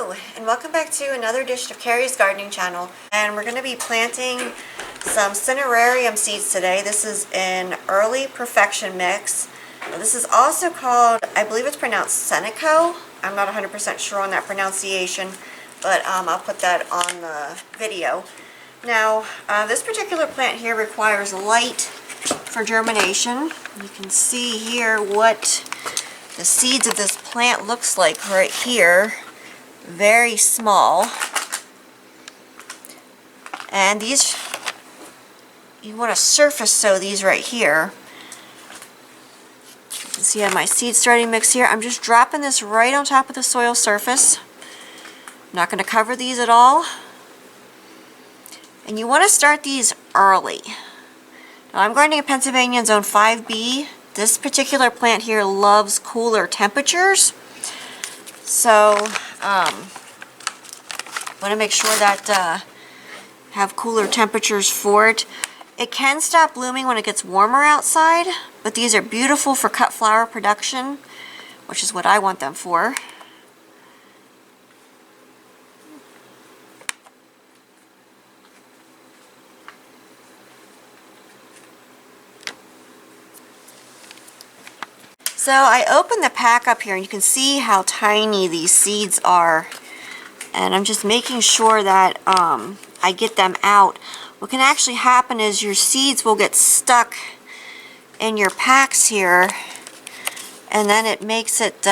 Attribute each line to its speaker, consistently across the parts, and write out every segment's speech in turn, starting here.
Speaker 1: Hello, and welcome back to another edition of Carrie's Gardening Channel. And we're going to be planting some Cinerarium seeds today. This is an early perfection mix. This is also called, I believe it's pronounced Senecio. I'm not 100% sure on that pronunciation, but I'll put that on the video. Now, this particular plant here requires light for germination. You can see here what the seeds of this plant looks like right here. Very small. And these, you want to surface sow these right here. You can see I have my seed starting mix here. I'm just dropping this right on top of the soil surface. I'm not going to cover these at all. And you want to start these early. Now I'm growing in Pennsylvania in zone 5B. This particular plant here loves cooler temperatures. So want to make sure that have cooler temperatures for it. It can stop blooming when it gets warmer outside, but these are beautiful for cut flower production, which is what I want them for. So I opened the pack up here and you can see how tiny these seeds are. And I'm just making sure that I get them out. What can actually happen is your seeds will get stuck in your packs here, and then it makes it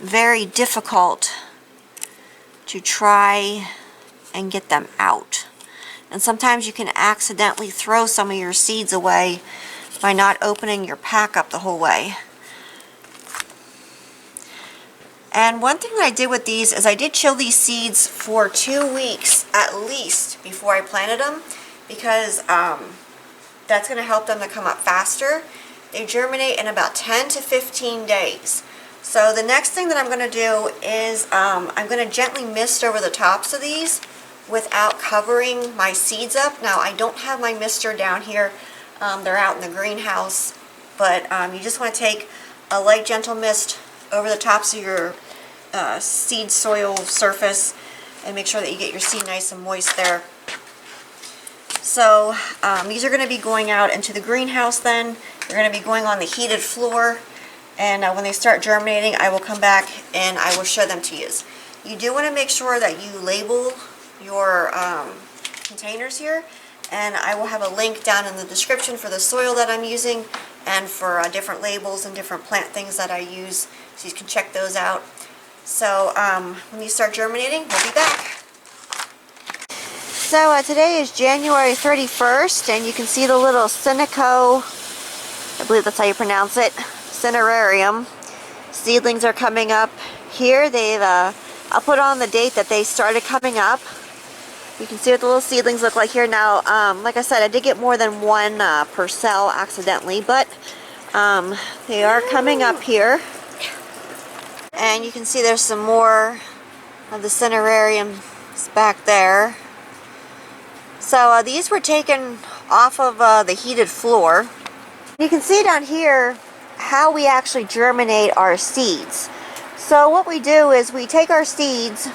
Speaker 1: very difficult to try and get them out. And sometimes you can accidentally throw some of your seeds away by not opening your pack up the whole way. And one thing that I did with these is I did chill these seeds for 2 weeks at least before I planted them, because that's going to help them to come up faster. They germinate in about 10 to 15 days. So the next thing that I'm going to do is I'm going to gently mist over the tops of these without covering my seeds up. Now I don't have my mister down here. They're out in the greenhouse, but you just want to take a light gentle mist over the tops of your seed soil surface and make sure that you get your seed nice and moist there. So these are going to be going out into the greenhouse then. They're going to be going on the heated floor, and when they start germinating I will come back and I will show them to you. You do want to make sure that you label your containers here, and I will have a link down in the description for the soil that I'm using and for different labels and different plant things that I use, so you can check those out. So when you start germinating, we'll be back. So today is January 31st, and you can see the little Senecio, I believe that's how you pronounce it, Cinerarium seedlings are coming up here. They've I'll put on the date that they started coming up. You can see what the little seedlings look like here. Now, like I said, I did get more than one per cell accidentally, but they are coming up here. And you can see there's some more of the Cinerariums back there. So these were taken off of the heated floor. You can see down here how we actually germinate our seeds. So what we do is we take our seeds,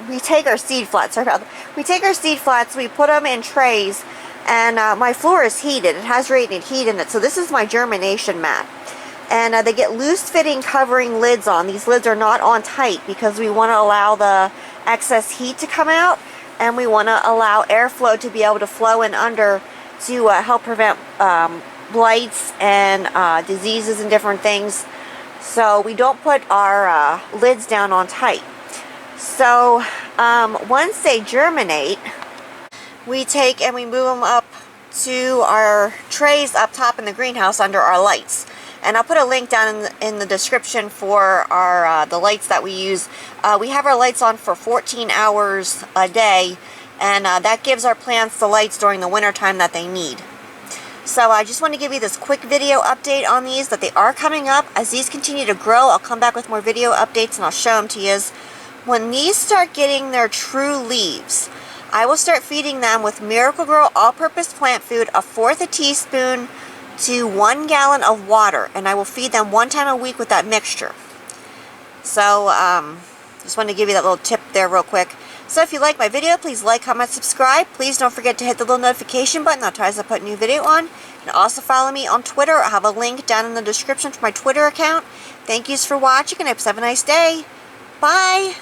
Speaker 1: we take our seed flats, we put them in trays, and my floor is heated. It has radiant heat in it, so this is my germination mat. And they get loose-fitting covering lids on. These lids are not on tight because we want to allow the excess heat to come out, and we want to allow airflow to be able to flow in under to help prevent blights and diseases and different things. So we don't put our lids down on tight. So once they germinate, we take and we move them up to our trays up top in the greenhouse under our lights. And I'll put a link down in the description for our the lights that we use. We have our lights on for 14 hours a day, and that gives our plants the lights during the winter time that they need. So I just want to give you this quick video update on these, that they are coming up. As these continue to grow, I'll come back with more video updates and I'll show them to you. When these start getting their true leaves, I will start feeding them with Miracle-Gro all-purpose plant food, 1/4 teaspoon to 1 gallon of water, and I will feed them 1 time a week with that mixture. So, just wanted to give you that little tip there real quick. So if you like my video, please like, comment, subscribe. Please don't forget to hit the little notification button that tries to put a new video on. And also follow me on Twitter. I have a link down in the description for my Twitter account. Thank yous for watching, and I hope you have a nice day. Bye!